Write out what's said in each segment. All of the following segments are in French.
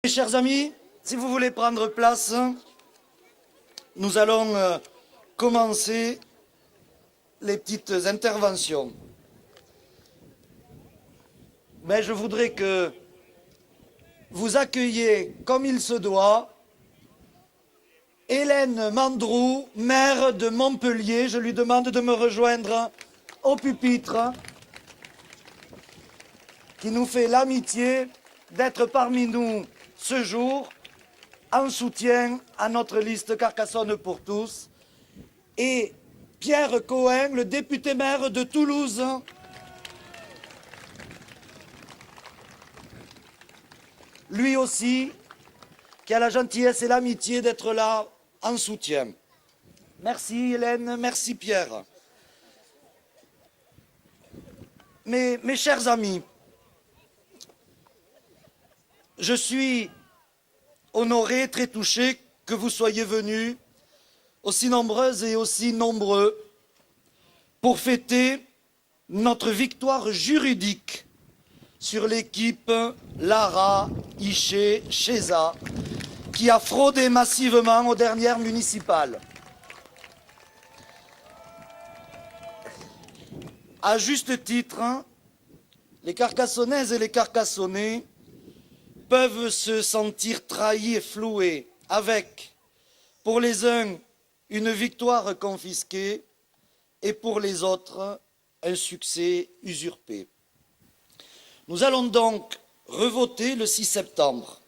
Mes chers amis, si vous voulez prendre place, nous allons commencer les petites interventions. Mais je voudrais que vous accueilliez comme il se doit Hélène Mandroux, maire de Montpellier. Je lui demande de me rejoindre au pupitre, qui nous fait l'amitié d'être parmi nous ce jour en soutien à notre liste Carcassonne pour tous, et Pierre Cohen, le député maire de Toulouse, lui aussi, qui a la gentillesse et l'amitié d'être là en soutien. Merci Hélène, merci Pierre. Mes chers amis, je suis honoré, très touché que vous soyez venus, aussi nombreuses et aussi nombreux, pour fêter notre victoire juridique sur l'équipe Lara Iché-Cheza, qui a fraudé massivement aux dernières municipales. À juste titre, les Carcassonnaises et les Carcassonnais peuvent se sentir trahis et floués avec, pour les uns, une victoire confisquée et pour les autres, un succès usurpé. Nous allons donc revoter le 6 septembre.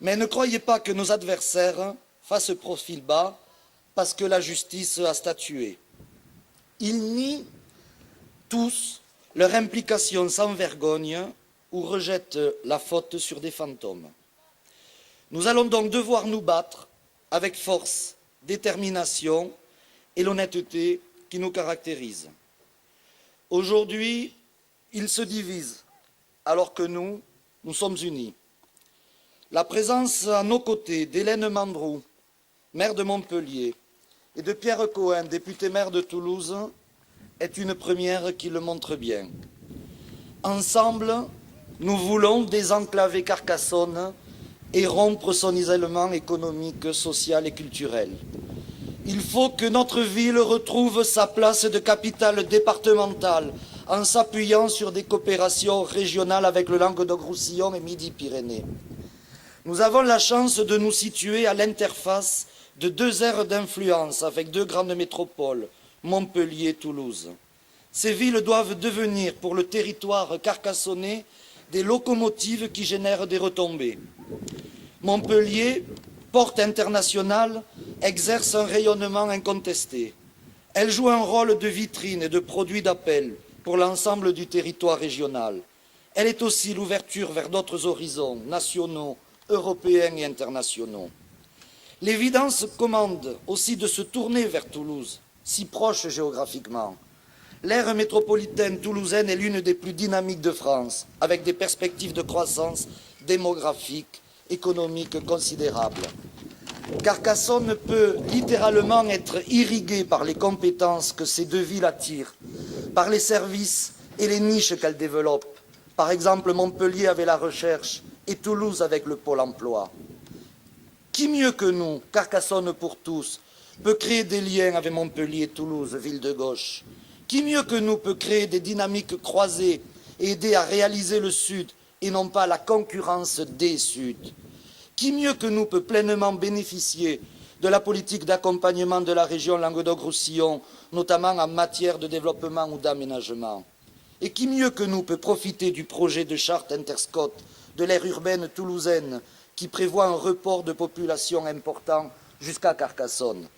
Mais ne croyez pas que nos adversaires fassent profil bas parce que la justice a statué. Ils nient tous leur implication sans vergogne ou rejettent la faute sur des fantômes. Nous allons donc devoir nous battre avec force, détermination et l'honnêteté qui nous caractérise. Aujourd'hui, ils se divisent, alors que nous sommes unis. La présence à nos côtés d'Hélène Mandroux, maire de Montpellier, et de Pierre Cohen, député maire de Toulouse, est une première qui le montre bien. Ensemble, nous voulons désenclaver Carcassonne et rompre son isolement économique, social et culturel. Il faut que notre ville retrouve sa place de capitale départementale en s'appuyant sur des coopérations régionales avec le Languedoc-Roussillon et Midi-Pyrénées. Nous avons la chance de nous situer à l'interface de deux aires d'influence avec deux grandes métropoles, Montpellier et Toulouse. Ces villes doivent devenir, pour le territoire carcassonnais, des locomotives qui génèrent des retombées. Montpellier, porte internationale, exerce un rayonnement incontesté. Elle joue un rôle de vitrine et de produit d'appel pour l'ensemble du territoire régional. Elle est aussi l'ouverture vers d'autres horizons nationaux, européens et internationaux. L'évidence commande aussi de se tourner vers Toulouse, si proche géographiquement. L'aire métropolitaine toulousaine est l'une des plus dynamiques de France, avec des perspectives de croissance démographique, économique considérables. Carcassonne peut littéralement être irriguée par les compétences que ces deux villes attirent, par les services et les niches qu'elles développent. Par exemple, Montpellier avec la recherche et Toulouse avec le pôle emploi. Qui mieux que nous, Carcassonne pour tous, peut créer des liens avec Montpellier et Toulouse, ville de gauche? Qui mieux que nous peut créer des dynamiques croisées et aider à réaliser le Sud et non pas la concurrence des Suds? Qui mieux que nous peut pleinement bénéficier de la politique d'accompagnement de la région Languedoc-Roussillon, notamment en matière de développement ou d'aménagement? Et qui mieux que nous peut profiter du projet de charte Interscot de l'aire urbaine toulousaine qui prévoit un report de population important jusqu'à Carcassonne?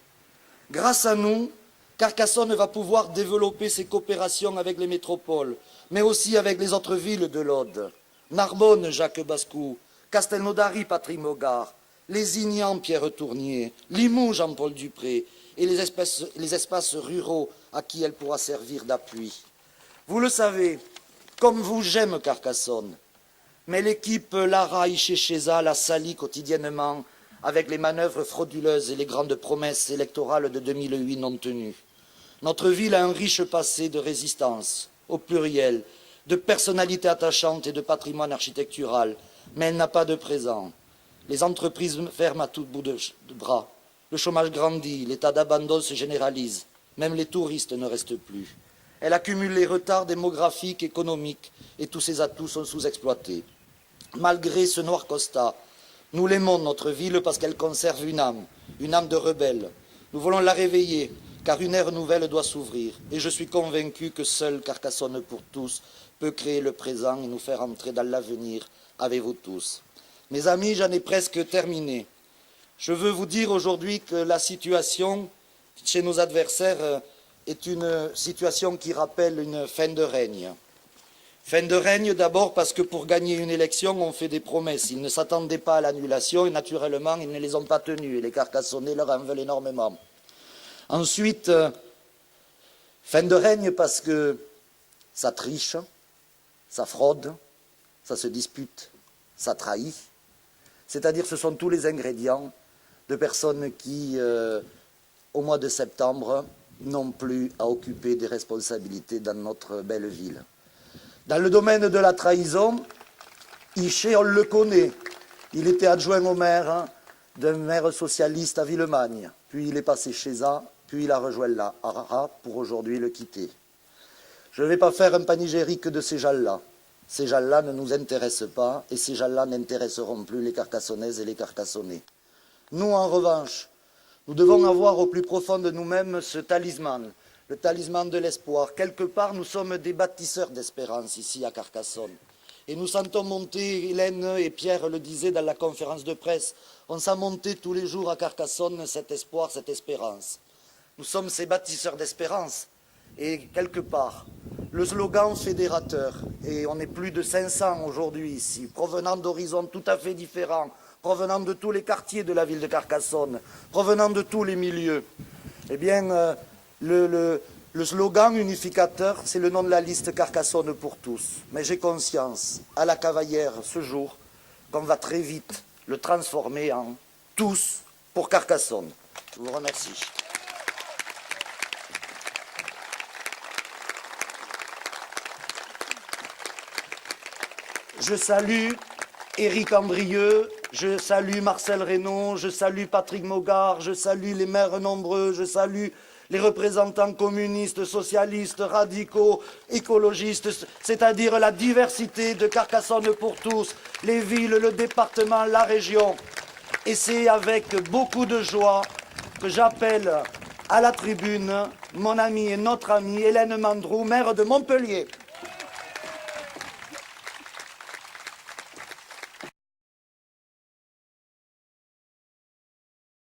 Grâce à nous, Carcassonne va pouvoir développer ses coopérations avec les métropoles, mais aussi avec les autres villes de l'Aude. Narbonne, Jacques Bascou, Castelnaudary, Patrick Mogard, Lézignan, Pierre Tournier, Limoux, Jean-Paul Dupré, et les espaces ruraux à qui elle pourra servir d'appui. Vous le savez, comme vous, j'aime Carcassonne, mais l'équipe Lara Iché-Cheza la salit quotidiennement avec les manœuvres frauduleuses et les grandes promesses électorales de 2008 non tenues. Notre ville a un riche passé de résistance, au pluriel, de personnalités attachantes et de patrimoine architectural, mais elle n'a pas de présent. Les entreprises ferment à tout bout de bras. Le chômage grandit, l'état d'abandon se généralise. Même les touristes ne restent plus. Elle accumule les retards démographiques, économiques, et tous ses atouts sont sous-exploités. Malgré ce noir constat, nous l'aimons, notre ville, parce qu'elle conserve une âme de rebelle. Nous voulons la réveiller, car une ère nouvelle doit s'ouvrir. Et je suis convaincu que seul Carcassonne pour tous peut créer le présent et nous faire entrer dans l'avenir avec vous tous. Mes amis, j'en ai presque terminé. Je veux vous dire aujourd'hui que la situation chez nos adversaires est une situation qui rappelle une fin de règne. Fin de règne d'abord parce que pour gagner une élection, on fait des promesses. Ils ne s'attendaient pas à l'annulation et naturellement, ils ne les ont pas tenues. Et les Carcassonnais leur en veulent énormément. Ensuite, fin de règne parce que ça triche, ça fraude, ça se dispute, ça trahit. C'est-à-dire ce sont tous les ingrédients de personnes qui, au mois de septembre, n'ont plus à occuper des responsabilités dans notre belle ville. Dans le domaine de la trahison, Iché, on le connaît. Il était adjoint au maire d'un maire socialiste à Villemagne. Puis il est passé chez A, puis il a rejoint la ARA pour aujourd'hui le quitter. Je ne vais pas faire un panégyrique de ces gens-là. Ces gens-là ne nous intéressent pas et ces gens-là n'intéresseront plus les Carcassonnaises et les Carcassonnais. Nous, en revanche, nous devons avoir au plus profond de nous-mêmes ce talisman, le talisman de l'espoir. Quelque part, nous sommes des bâtisseurs d'espérance ici à Carcassonne. Et nous sentons monter, Hélène et Pierre le disaient dans la conférence de presse, on sent monter tous les jours à Carcassonne cet espoir, cette espérance. Nous sommes ces bâtisseurs d'espérance. Et quelque part, le slogan fédérateur, et on est plus de 500 aujourd'hui ici, provenant d'horizons tout à fait différents, provenant de tous les quartiers de la ville de Carcassonne, provenant de tous les milieux, eh bien, le slogan unificateur, c'est le nom de la liste Carcassonne pour tous. Mais j'ai conscience, à la Cavaillère, ce jour, qu'on va très vite le transformer en tous pour Carcassonne. Je vous remercie. Je salue Éric Andrieux, je salue Marcel Reynaud, je salue Patrick Mogard, je salue les maires nombreux, je salue les représentants communistes, socialistes, radicaux, écologistes, c'est-à-dire la diversité de Carcassonne pour tous, les villes, le département, la région. Et c'est avec beaucoup de joie que j'appelle à la tribune mon amie et notre amie Hélène Mandrou, maire de Montpellier.